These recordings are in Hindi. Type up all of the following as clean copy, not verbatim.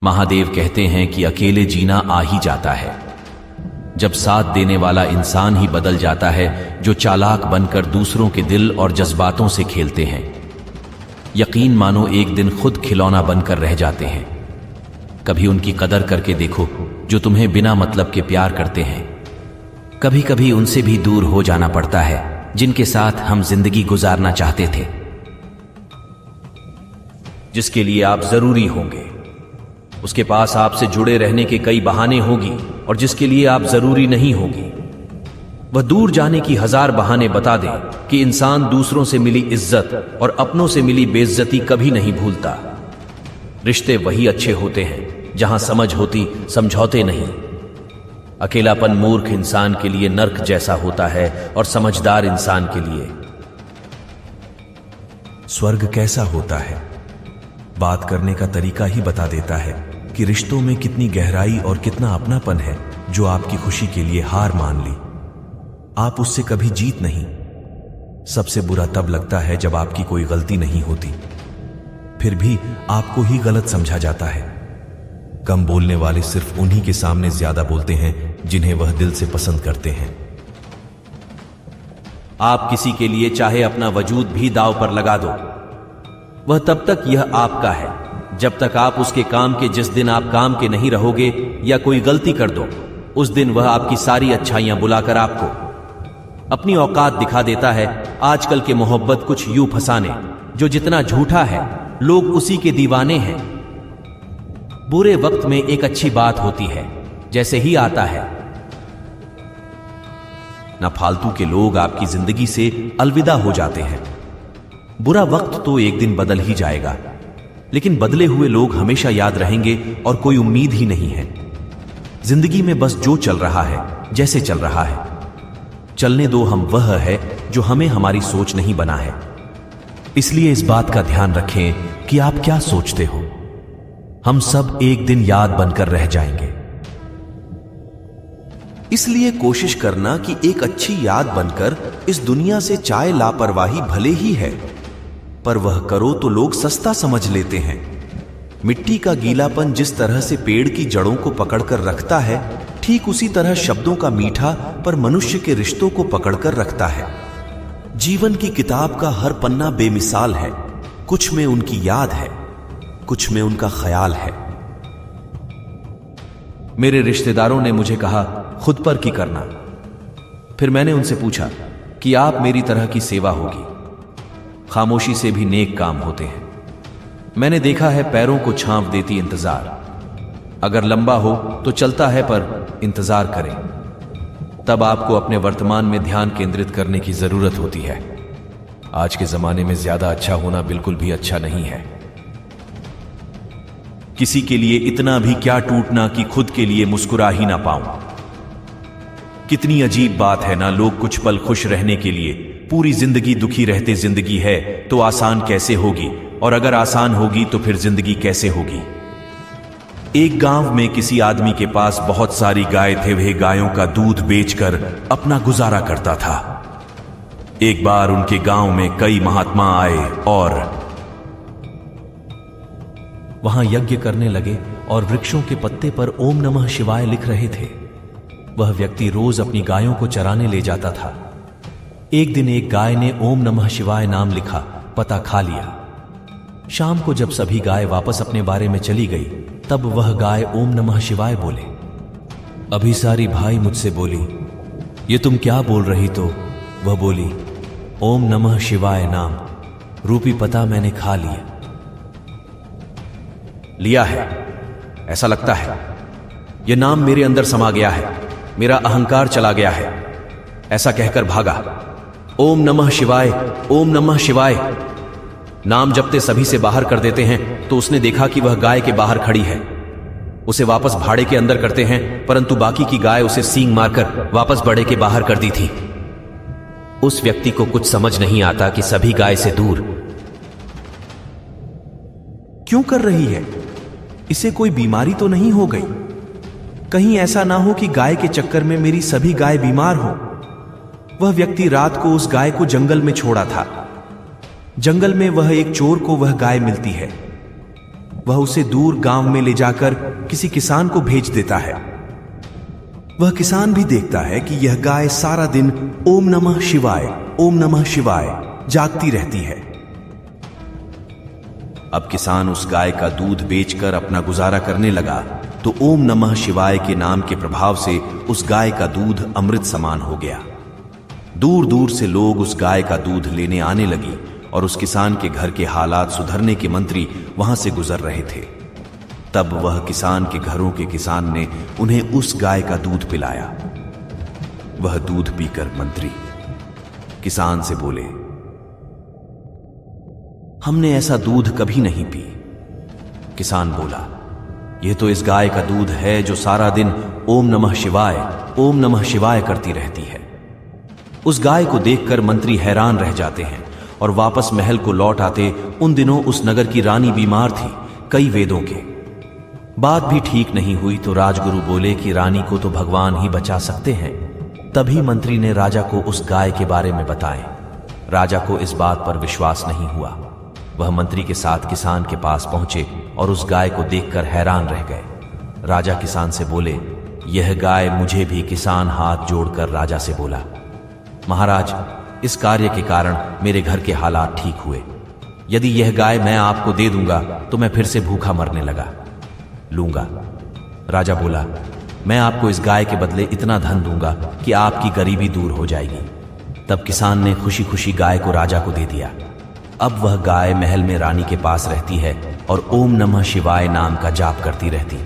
महादेव कहते हैं कि अकेले जीना आ ही जाता है, जब साथ देने वाला इंसान ही बदल जाता है जो चालाक बनकर दूसरों के दिल और जज्बातों से खेलते हैं। यकीन मानो एक दिन खुद खिलौना बनकर रह जाते हैं। कभी उनकी कदर करके देखो जो तुम्हें बिना मतलब के प्यार करते हैं। कभी कभी उनसे भी दूर हो जाना पड़ता है जिनके साथ हम जिंदगी गुजारना चाहते थे। जिसके लिए आप जरूरी होंगे उसके पास आपसे जुड़े रहने के कई बहाने होगी, और जिसके लिए आप जरूरी नहीं होगी वह दूर जाने की हजार बहाने बता दे कि इंसान दूसरों से मिली इज्जत और अपनों से मिली बेइज्जती कभी नहीं भूलता। रिश्ते वही अच्छे होते हैं जहां समझ होती, समझौते नहीं। अकेलापन मूर्ख इंसान के लिए नर्क जैसा होता है और समझदार इंसान के लिए स्वर्ग कैसा होता है, बात करने का तरीका ही बता देता है कि रिश्तों में कितनी गहराई और कितना अपनापन है। जो आपकी खुशी के लिए हार मान ली, आप उससे कभी जीत नहीं। सबसे बुरा तब लगता है जब आपकी कोई गलती नहीं होती, फिर भी आपको ही गलत समझा जाता है। कम बोलने वाले सिर्फ उन्हीं के सामने ज्यादा बोलते हैं जिन्हें वह दिल से पसंद करते हैं। आप किसी के लिए चाहे अपना वजूद भी दांव पर लगा दो, वह तब तक यह आपका है जब तक आप उसके काम के। जिस दिन आप काम के नहीं रहोगे या कोई गलती कर दो, उस दिन वह आपकी सारी अच्छाइयां बुलाकर आपको अपनी औकात दिखा देता है। आजकल के मोहब्बत कुछ यूं फसाने, जो जितना झूठा है लोग उसी के दीवाने हैं। बुरे वक्त में एक अच्छी बात होती है, जैसे ही आता है ना फालतू के लोग आपकी जिंदगी से अलविदा हो जाते हैं। बुरा वक्त तो एक दिन बदल ही जाएगा, लेकिन बदले हुए लोग हमेशा याद रहेंगे और कोई उम्मीद ही नहीं है। जिंदगी में बस जो चल रहा है, जैसे चल रहा है, चलने दो। हम वह है जो हमें हमारी सोच नहीं बना है। इसलिए इस बात का ध्यान रखें कि आप क्या सोचते हो। हम सब एक दिन याद बनकर रह जाएंगे। इसलिए कोशिश करना कि एक अच्छी याद बनकर इस दुनिया से चाहे लापरवाही भले ही है, पर वह करो तो लोग सस्ता समझ लेते हैं। मिट्टी का गीलापन जिस तरह से पेड़ की जड़ों को पकड़कर रखता है, ठीक उसी तरह शब्दों का मीठा पर मनुष्य के रिश्तों को पकड़कर रखता है। जीवन की किताब का हर पन्ना बेमिसाल है। कुछ में उनकी याद है, कुछ में उनका ख्याल है। मेरे रिश्तेदारों ने मुझे कहा खुद पर की करना। फिर मैंने उनसे पूछा कि आप मेरी तरह की सेवा होगी। खामोशी से भी नेक काम होते हैं। मैंने देखा है पैरों को छांव देती इंतजार। अगर लंबा हो तो चलता है, पर इंतजार करें। तब आपको अपने वर्तमान में ध्यान केंद्रित करने की जरूरत होती है। आज के जमाने में ज्यादा अच्छा होना बिल्कुल भी अच्छा नहीं है। किसी के लिए इतना भी क्या टूटना कि खुद के लिए मुस्कुरा ही ना पाऊं। कितनी अजीब बात है ना, लोग कुछ पल खुश रहने के लिए पूरी जिंदगी दुखी रहते। जिंदगी है तो आसान कैसे होगी, और अगर आसान होगी तो फिर जिंदगी कैसे होगी। एक गांव में किसी आदमी के पास बहुत सारी गाय थे। वह गायों का दूध बेचकर अपना गुजारा करता था। एक बार उनके गांव में कई महात्मा आए और वहां यज्ञ करने लगे और वृक्षों के पत्ते पर ओम नमः शिवाय लिख रहे थे। वह व्यक्ति रोज अपनी गायों को चराने ले जाता था। एक दिन एक गाय ने ओम नमः शिवाय नाम लिखा, पता खा लिया। शाम को जब सभी गाय वापस अपने बारे में चली गई, तब वह गाय ओम नमः शिवाय बोले। अभी सारी भाई मुझसे बोली, ये तुम क्या बोल रही? तो वह बोली, ओम नमः शिवाय नाम रूपी पता मैंने खा लिया है। ऐसा लगता है यह नाम मेरे अंदर समा गया है, मेरा अहंकार चला गया है। ऐसा कहकर भागा। ओम नमः शिवाय, ओम नमः शिवाय नाम जपते सभी से बाहर कर देते हैं। तो उसने देखा कि वह गाय के बाहर खड़ी है। उसे वापस भाड़े के अंदर करते हैं, परंतु बाकी की गाय उसे सींग मारकर वापस बड़े के बाहर कर दी थी। उस व्यक्ति को कुछ समझ नहीं आता कि सभी गाय से दूर क्यों कर रही है। इसे कोई बीमारी तो नहीं हो गई? कहीं ऐसा ना हो कि गाय के चक्कर में मेरी सभी गाय बीमार हो। वह व्यक्ति रात को उस गाय को जंगल में छोड़ा था। जंगल में वह एक चोर को वह गाय मिलती है। वह उसे दूर गांव में ले जाकर किसी किसान को भेज देता है। वह किसान भी देखता है कि यह गाय सारा दिन ओम नमः शिवाय जागती रहती है। अब किसान उस गाय का दूध बेचकर अपना गुजारा करने लगा तो ओम नमः शिवाय के नाम के प्रभाव से उस गाय का दूध अमृत समान हो गया। दूर दूर से लोग उस गाय का दूध लेने आने लगी और उस किसान के घर के हालात सुधरने के मंत्री वहां से गुजर रहे थे। तब वह किसान के घरों के किसान ने उन्हें उस गाय का दूध पिलाया। वह दूध पीकर मंत्री किसान से बोले, हमने ऐसा दूध कभी नहीं पी। किसान बोला, यह तो इस गाय का दूध है जो सारा दिन ओम नमः शिवाय करती रहती है। उस गाय को देखकर मंत्री हैरान रह जाते हैं और वापस महल को लौट आते। उन दिनों उस नगर की रानी बीमार थी कई वेदों के। बात भी ठीक नहीं हुई तो राजगुरु बोले कि रानी को तो भगवान ही बचा सकते हैं। तभी मंत्री ने राजा को उस गाय के बारे में बताएं। राजा को इस बात पर विश्वास नहीं हुआ। वह मंत्री के साथ किसान के पास पहुंचे और उस गाय को देखकर हैरान रह गए। राजा किसान से बोले, यह गाय मुझे भी। किसान हाथ जोड़कर राजा से बोला, महाराज, इस कार्य के कारण मेरे घर के हालात ठीक हुए। यदि यह गाय मैं आपको दे दूंगा तो मैं फिर से भूखा मरने लूंगा। राजा बोला, मैं आपको इस गाय के बदले इतना धन दूंगा कि आपकी गरीबी दूर हो जाएगी। तब किसान ने खुशी खुशी गाय को राजा को दे दिया। अब वह गाय महल में रानी के पास रहती है और ओम नमः शिवाय नाम का जाप करती रहती।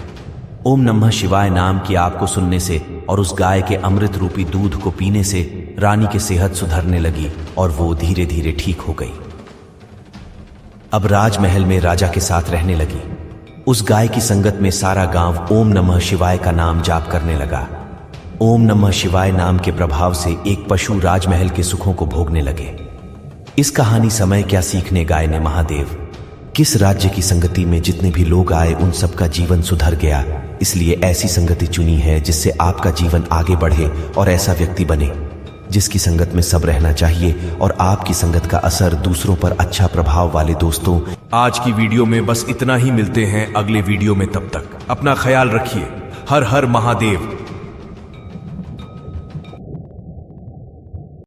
ओम नमः शिवाय नाम की आपको सुनने से और उस गाय के अमृत रूपी दूध को पीने से रानी की सेहत सुधरने लगी और वो धीरे धीरे ठीक हो गई। अब राजमहल में राजा के साथ रहने लगी। उस गाय की संगत में सारा गांव ओम नमः शिवाय का नाम जाप करने लगा। ओम नमः शिवाय नाम के प्रभाव से एक पशु राजमहल के सुखों को भोगने लगे। इस कहानी समय क्या सीखने गाय ने महादेव। किस राज्य की संगति में जितने भी लोग आए उन सबका जीवन सुधर गया। इसलिए ऐसी संगति चुनी है जिससे आपका जीवन आगे बढ़े और ऐसा व्यक्ति बने जिसकी संगत में सब रहना चाहिए और आपकी संगत का असर दूसरों पर अच्छा प्रभाव वाले। दोस्तों, आज की वीडियो में बस इतना ही। मिलते हैं अगले वीडियो में, तब तक अपना ख्याल रखिए। हर हर महादेव।